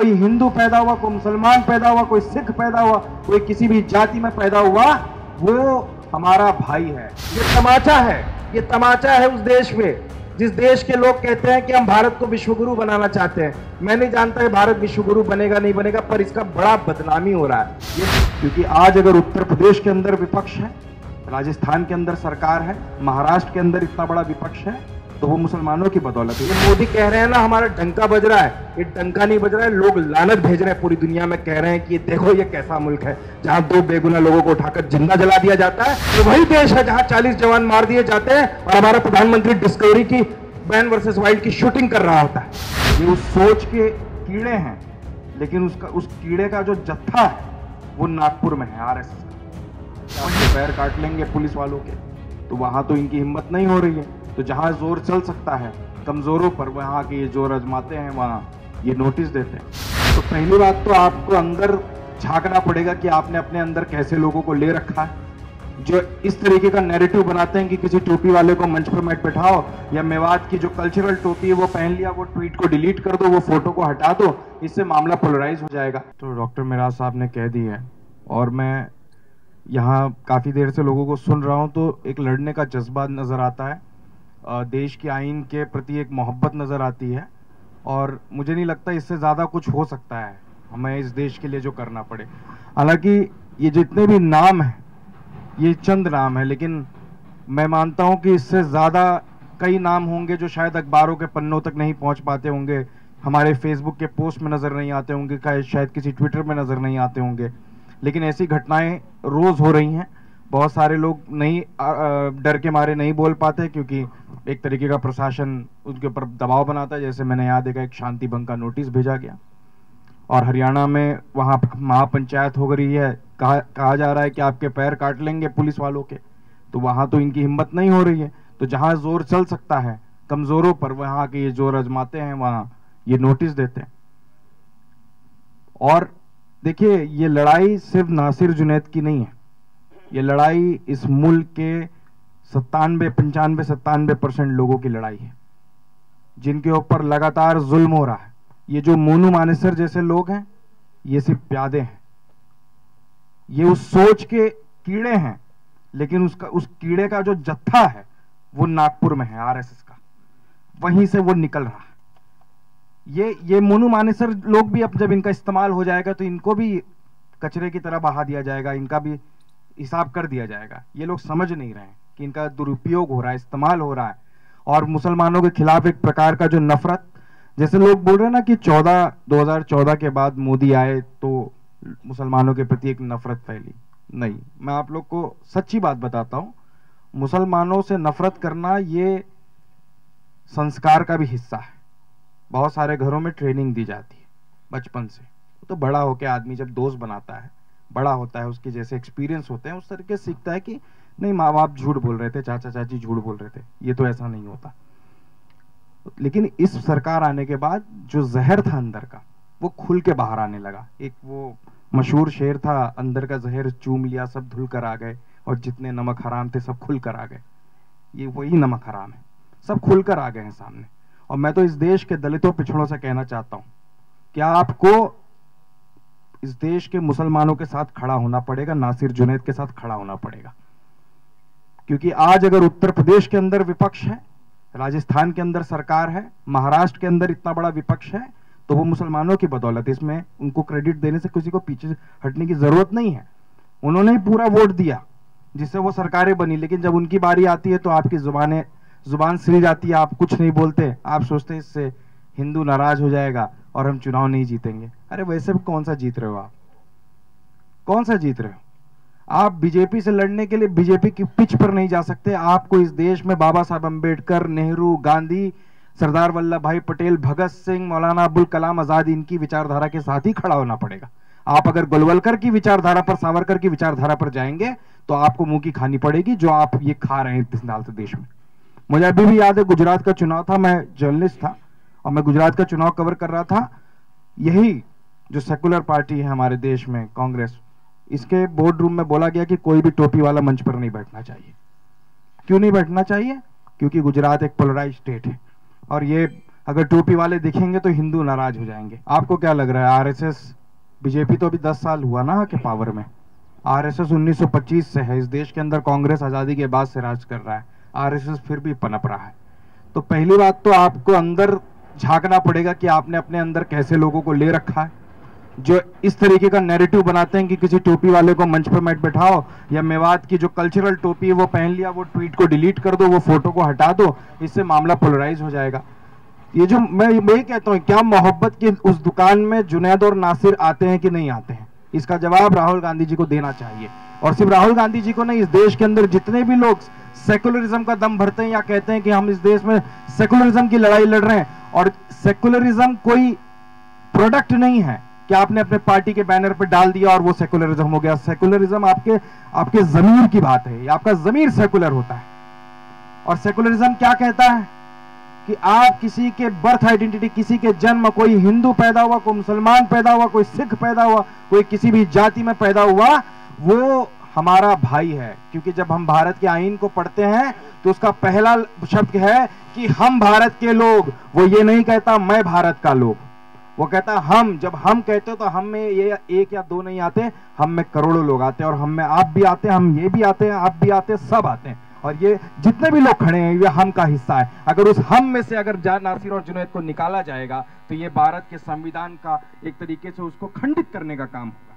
कोई हिंदू पैदा हुआ, कोई मुसलमान पैदा हुआ, कोई सिख पैदा हुआ, कोई किसी भी जाति में पैदा हुआ, वो हमारा भाई है। ये तमाचा है उस देश में जिस देश के लोग कहते हैं कि हम भारत को विश्वगुरु बनाना चाहते हैं। मैं नहीं जानता है भारत विश्वगुरु बनेगा नहीं बनेगा, पर इसका बड़ा बदनामी हो रहा है क्योंकि आज अगर उत्तर प्रदेश के अंदर विपक्ष है, राजस्थान के अंदर सरकार है, महाराष्ट्र के अंदर इतना बड़ा विपक्ष है, तो वो मुसलमानों की बदौलत है। ये मोदी कह रहे हैं ना हमारा डंका बज रहा है, ये डंका नहीं बज रहा है, लोग लानत भेज रहे हैं पूरी दुनिया में, कह रहे हैं कि देखो ये कैसा मुल्क है जहां 2 बेगुनाह लोगों को उठाकर जिंदा जला दिया जाता है। तो वही देश है जहां 40 जवान मार दिए जाते हैं और हमारा प्रधानमंत्री डिस्कवरी की मैन वर्सेस वाइल्ड की शूटिंग कर रहा होता है। ये उस सोच के कीड़े हैं, लेकिन उस कीड़े का जो जत्था है वो नागपुर में है, आरएसएस का। पैर काट लेंगे पुलिस वालों के, तो वहां तो इनकी हिम्मत नहीं हो रही है। तो जहां जोर चल सकता है कमजोरों पर, वहां के ये जोर आजमाते हैं, वहां ये नोटिस देते हैं। तो पहली बात तो आपको अंदर झांकना पड़ेगा कि आपने अपने अंदर कैसे लोगों को ले रखा है जो इस तरीके का नैरेटिव बनाते हैं कि किसी टोपी वाले को मंच पर मत बैठाओ, या मेवात की जो कल्चरल टोपी है वो पहन लिया, वो ट्वीट को डिलीट कर दो, वो फोटो को हटा दो, इससे मामला पोलराइज हो जाएगा। तो डॉक्टर मिराज साहब ने कह दी है और मैं यहाँ काफ़ी देर से लोगों को सुन रहा हूँ, तो एक लड़ने का जज्बा नज़र आता है, देश के आइन के प्रति एक मोहब्बत नज़र आती है, और मुझे नहीं लगता इससे ज़्यादा कुछ हो सकता है हमें इस देश के लिए जो करना पड़े। हालांकि ये जितने भी नाम हैं ये चंद नाम है, लेकिन मैं मानता हूँ कि इससे ज़्यादा कई नाम होंगे जो शायद अखबारों के पन्नों तक नहीं पहुँच पाते होंगे, हमारे फेसबुक के पोस्ट में नज़र नहीं आते होंगे, शायद किसी ट्विटर में नज़र नहीं आते होंगे, लेकिन ऐसी घटनाएं रोज़ हो रही हैं। बहुत सारे लोग नहीं डर के मारे नहीं बोल पाते क्योंकि एक तरीके का प्रशासन उनके ऊपर दबाव बनाता है। जैसे मैंने यहाँ देखा एक शांति भंग का नोटिस भेजा गया, और हरियाणा में वहाँ महापंचायत हो रही है, कहा जा रहा है कि आपके पैर काट लेंगे पुलिस वालों के, तो वहाँ तो इनकी हिम्मत नहीं हो रही है। तो जहाँ जोर चल सकता है कमजोरों पर, वहाँ के ये जोर आजमाते हैं, वहाँ ये नोटिस देते हैं। और देखिए, ये लड़ाई सिर्फ नासिर जुनैद की नहीं है, ये लड़ाई इस मुल्क के 95-97% लोगों की लड़ाई है जिनके ऊपर लगातार जुल्म हो रहा है। ये जो मोनू मानेसर जैसे लोग हैं ये सिर्फ प्यादे हैं, ये उस सोच के कीड़े हैं, लेकिन उस कीड़े का जो जत्था है वो नागपुर में है, आरएसएस का, वहीं से वो निकल रहा है। ये मोनू मानेसर लोग भी अब जब इनका इस्तेमाल हो जाएगा तो इनको भी कचरे की तरह बहा दिया जाएगा, इनका भी हिसाब कर दिया जाएगा। ये लोग समझ नहीं रहे हैं कि इनका दुरुपयोग हो रहा है, इस्तेमाल हो रहा है। और मुसलमानों के खिलाफ एक प्रकार का जो नफरत, जैसे लोग बोल रहे हैं ना कि 2014 के बाद मोदी आए तो मुसलमानों के प्रति एक नफरत फैली, नहीं, मैं आप लोग को सच्ची बात बताता हूं, मुसलमानों से नफरत करना ये संस्कार का भी हिस्सा है। बहुत सारे घरों में ट्रेनिंग दी जाती है बचपन से, तो बड़ा होकर आदमी जब दोस्त बनाता है, बड़ा होता है, उसके जैसे एक्सपीरियंस होते हैं, उस तरीके से सीखता है कि नहीं, माँ बाप झूठ बोल रहे थे, चाचा चाची झूठ बोल रहे थे, ये तो ऐसा नहीं होता। लेकिन इस सरकार आने के बाद जो जहर था अंदर का वो खुल के बाहर आने लगा। एक वो मशहूर शेर था, अंदर का जहर चूम लिया सब धुल कर आ गए, और जितने नमक हराम थे सब खुल कर आ गए। ये वही नमक हराम है, सब खुल कर आ गए हैं सामने। और मैं तो इस देश के दलितों पिछड़ों से कहना चाहता हूं कि आपको इस देश के मुसलमानों के साथ खड़ा होना पड़ेगा, नासिर जुनैद के साथ खड़ा होना पड़ेगा, क्योंकि आज अगर उत्तर प्रदेश के अंदर विपक्ष है, राजस्थान के अंदर सरकार है, महाराष्ट्र के अंदर इतना बड़ा विपक्ष है, तो वो मुसलमानों की बदौलत। इसमें उनको क्रेडिट देने से किसी को पीछे हटने की जरूरत नहीं है। उन्होंने ही पूरा वोट दिया जिससे वो सरकारें बनी, लेकिन जब उनकी बारी आती है तो आपकी जुबान सिल जाती है, आप कुछ नहीं बोलते, आप सोचते हैं इससे हिंदू नाराज हो जाएगा और हम चुनाव नहीं जीतेंगे। अरे वैसे भी कौन सा जीत रहे हो आप, कौन सा जीत रहे हो आप? बीजेपी से लड़ने के लिए बीजेपी की पिच पर नहीं जा सकते। आपको इस देश में बाबा साहब अंबेडकर, नेहरू, गांधी, सरदार वल्लभ भाई पटेल, भगत सिंह, मौलाना अबुल कलाम आजाद, इनकी विचारधारा के साथ ही खड़ा होना पड़ेगा। आप अगर गोलवलकर की विचारधारा पर, सावरकर की विचारधारा पर जाएंगे तो आपको मुंह की खानी पड़ेगी जो आप ये खा रहे हैं इस साल से देश में। मुझे अभी भी याद है, गुजरात का चुनाव था, मैं जर्नलिस्ट था और मैं गुजरात का चुनाव कवर कर रहा था। यही जो सेकुलर पार्टी है हमारे देश में, कांग्रेस, इसके बोर्ड रूम में बोला गया कि कोई भी टोपी वाला मंच पर नहीं बैठना चाहिए। क्यों नहीं बैठना चाहिए? क्योंकि गुजरात एक पोलराइज स्टेट है और ये अगर टोपी वाले दिखेंगे तो हिंदू नाराज हो जाएंगे। आपको क्या लग रहा है, आरएसएस, बीजेपी तो अभी 10 साल हुआ ना के पावर में, आरएसएस 1925 से है इस देश के अंदर, कांग्रेस आजादी के बाद से राज कर रहा है, आरएसएस फिर भी पनप रहा है। तो पहली बात तो आपको अंदर झांकना पड़ेगा कि आपने अपने अंदर कैसे लोगों को ले रखा है, जो इस तरीके का नैरेटिव बनाते हैं कि किसी टोपी वाले को मंच पर मत बैठाओ, या मेवात की जो कल्चरल टोपी है वो पहन लिया, वो ट्वीट को डिलीट कर दो, वो फोटो को हटा दो, इससे मामला पोलराइज हो जाएगा। ये जो मैं कहता हूँ, क्या मोहब्बत की उस दुकान में जुनैद और नासिर आते हैं कि नहीं आते हैं, इसका जवाब राहुल गांधी जी को देना चाहिए। और सिर्फ राहुल गांधी जी को नहीं, इस देश के अंदर जितने भी लोग सेकुलरिज्म का दम भरते हैं या कहते हैं कि हम इस देश में सेकुलरिज्म की लड़ाई लड़ रहे हैं, और सेकुलरिज्म कोई प्रोडक्ट नहीं है कि आपने अपने पार्टी के बैनर पर डाल दिया और वो सेकुलरिज्म हो गया। सेकुलरिज्म आपके जमीर की बात है, आपका जमीर सेकुलर होता है। और सेकुलरिज्म क्या कहता है कि आप किसी के बर्थ आइडेंटिटी, किसी के जन्म, कोई हिंदू पैदा हुआ, कोई मुसलमान पैदा हुआ, कोई सिख पैदा हुआ, कोई किसी भी जाति में पैदा हुआ, वो हमारा भाई है। क्योंकि जब हम भारत के आईन को पढ़ते हैं तो उसका पहला शब्द है कि हम भारत के लोग। वो ये नहीं कहता मैं भारत का लोग, वो कहता हम। जब हम कहते हो तो हम में ये एक या दो नहीं आते, हम में करोड़ों लोग आते हैं, और हम में आप भी आते हैं, हम ये भी आते हैं, आप भी आते हैं, सब आते हैं। और ये जितने भी लोग खड़े हैं ये हम का हिस्सा है। अगर उस हम में से अगर नासिर और जुनैद को निकाला जाएगा तो ये भारत के संविधान का एक तरीके से उसको खंडित करने का काम होगा।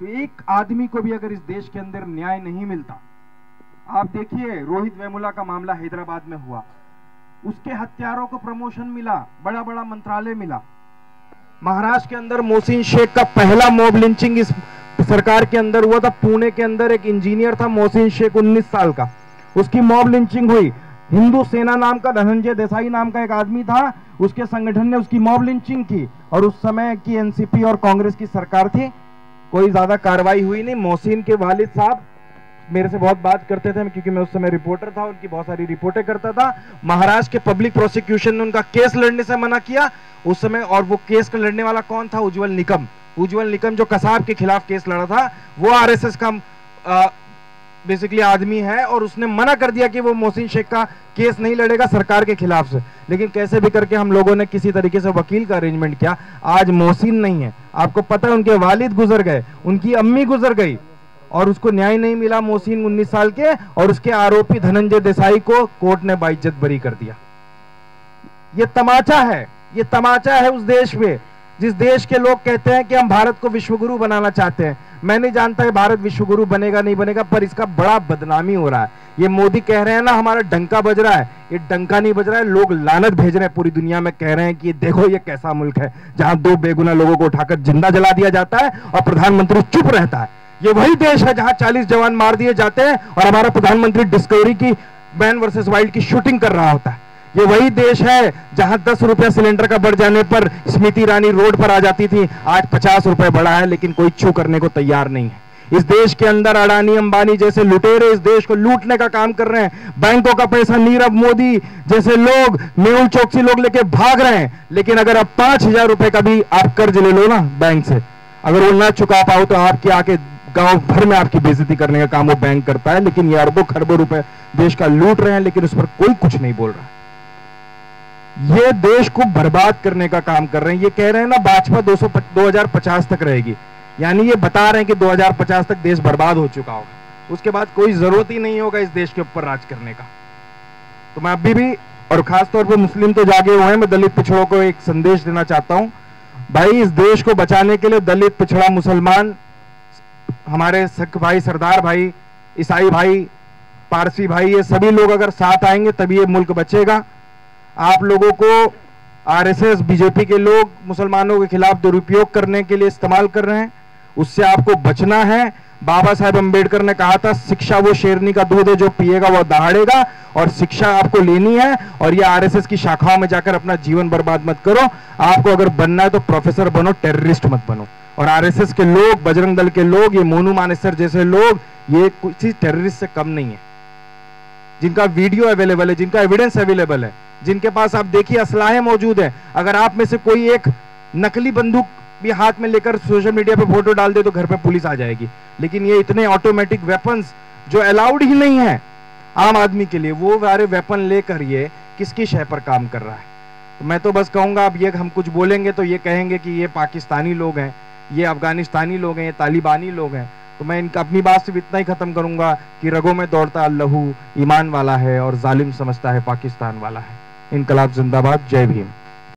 तो एक आदमी को भी अगर इस देश के अंदर न्याय नहीं मिलता, आप देखिए रोहित वेमुला का मामला हैदराबाद में हुआ, उसके हत्यारों को प्रमोशन मिला, बड़ा बड़ा मंत्रालय मिला। महाराष्ट्र के अंदर मोहसिन शेख का पहला मॉब लिंचिंग इस सरकार के अंदर हुआ था। पुणे के अंदर एक इंजीनियर था मोहसिन शेख, 19 साल का, उसकी मॉब लिंचिंग हुई। हिंदू सेना नाम का धनंजय देसाई नाम का एक आदमी था, उसके संगठन ने उसकी मॉब लिंचिंग की, और उस समय की एनसीपी और कांग्रेस की सरकार थी, कोई ज्यादा कार्रवाई हुई नहीं। मोहसिन के वालिद साहब मेरे से बहुत बात करते थे क्योंकि मैं उस समय रिपोर्टर था, उनकी बहुत सारी रिपोर्टें करता था। महाराष्ट्र के पब्लिक प्रोसिक्यूशन ने उनका केस लड़ने से मना किया उस समय, और वो केस का लड़ने वाला कौन था? उज्जवल निकम। उज्जवल निकम जो कसाब के खिलाफ केस लड़ा था, वो आरएसएस का बेसिकली आदमी है, और उसने मना कर दिया कि वो मोहसिन शेख का केस नहीं लड़ेगा सरकार के खिलाफ से। लेकिन कैसे भी करके हम लोगों ने किसी तरीके से वकील का अरेंजमेंट किया। आज मोहसिन नहीं है, आपको पता है, उनके वालिद गुजर गए, उनकी अम्मी गुजर गई, और उसको न्याय नहीं मिला। मोहसिन 19 साल के, और उसके आरोपी धनंजय देसाई को कोर्ट ने बाइज्जत बरी कर दिया। ये तमाचा है, ये तमाचा है उस देश में जिस देश के लोग कहते हैं कि हम भारत को विश्वगुरु बनाना चाहते हैं। मैं नहीं जानता है भारत विश्वगुरु बनेगा नहीं बनेगा, पर इसका बड़ा बदनामी हो रहा है। ये मोदी कह रहे हैं ना हमारा डंका बज रहा है, ये डंका नहीं बज रहा है, लोग लानत भेज रहे हैं पूरी दुनिया में, कह रहे हैं कि देखो ये कैसा मुल्क है जहां 2 बेगुनाह लोगों को उठाकर जिंदा जला दिया जाता है और प्रधानमंत्री चुप रहता है। ये वही देश है जहां 40 जवान मार दिए जाते हैं और हमारा प्रधानमंत्री डिस्कवरी की मैन वर्सेस वाइल्ड की शूटिंग कर रहा होता है। ये वही देश है जहां 10 रुपया सिलेंडर का बढ़ जाने पर स्मृति ईरानी रोड पर आ जाती थी, आज 50 रुपए बढ़ा है, लेकिन कोई छू करने को तैयार नहीं है। इस देश के अंदर अडानी अंबानी जैसे लुटेरे इस देश को लूटने का काम कर रहे हैं। बैंकों का पैसा नीरव मोदी जैसे लोग, मेहुल चोकसी लोग लेके भाग रहे हैं। लेकिन अगर आप 5000 रुपए का भी आप कर्ज ले लो ना बैंक से, अगर वो ना चुका पाओ तो आपके आके गांव भर में आपकी बेइज्जती करने का काम वो बैंक करता है। लेकिन ये अरबों खरबों रुपए देश का लूट रहे हैं, लेकिन उस पर कोई कुछ नहीं बोल रहा। ये देश को बर्बाद करने का काम कर रहे हैं। ये कह रहे हैं ना भाजपा 2050 तक रहेगी, यानी ये बता रहे हैं कि 2050 तक देश बर्बाद हो चुका होगा, उसके बाद कोई जरूरत ही नहीं होगा इस देश के ऊपर राज करने का। तो मैं अभी भी, और खासतौर पर मुस्लिम तो जागे हुए हैं, मैं दलित पिछड़ों को एक संदेश देना चाहता हूं। भाई इस देश को बचाने के लिए दलित, पिछड़ा, मुसलमान, हमारे सिख भाई, सरदार भाई, ईसाई भाई, पारसी भाई, ये सभी लोग अगर साथ आएंगे तभी ये मुल्क बचेगा। आप लोगों को आरएसएस, बीजेपी के लोग मुसलमानों के खिलाफ दुरुपयोग करने के लिए इस्तेमाल कर रहे हैं, उससे आपको बचना है। बाबा साहेब अंबेडकर ने कहा था शिक्षा वो शेरनी का दूध है जो पिएगा वो दहाड़ेगा, और शिक्षा आपको लेनी है। और ये आरएसएस की शाखाओं में जाकर अपना जीवन बर्बाद मत करो। आपको अगर बनना है तो प्रोफेसर बनो, टेररिस्ट मत बनो। और आरएसएस के लोग, बजरंग दल के लोग, ये मोनू मानेसर जैसे लोग, ये किसी टेररिस्ट से कम नहीं है। जिनका वीडियो अवेलेबल है, जिनका एविडेंस अवेलेबल है, जिनके पास आप देखिए असलाहें मौजूद है। अगर आप में से कोई एक नकली बंदूक भी हाथ में लेकर सोशल मीडिया पे फोटो डाल दे तो घर पे पुलिस आ जाएगी। लेकिन ये इतने ऑटोमेटिक वेपन्स जो अलाउड ही नहीं है आम आदमी के लिए, वो सारे वेपन लेकर ये किसकी शय पर काम कर रहा है? तो मैं तो बस कहूँगा, अब ये हम कुछ बोलेंगे तो ये कहेंगे कि ये पाकिस्तानी लोग हैं, ये अफगानिस्तानी लोग हैं, ये तालिबानी लोग हैं। तो मैं इनका अपनी बात सिर्फ इतना ही खत्म करूंगा कि रगों में दौड़ता लहू ईमान वाला है और जालिम समझता है पाकिस्तान वाला है। इनकलाब जिंदाबाद, जय भीम।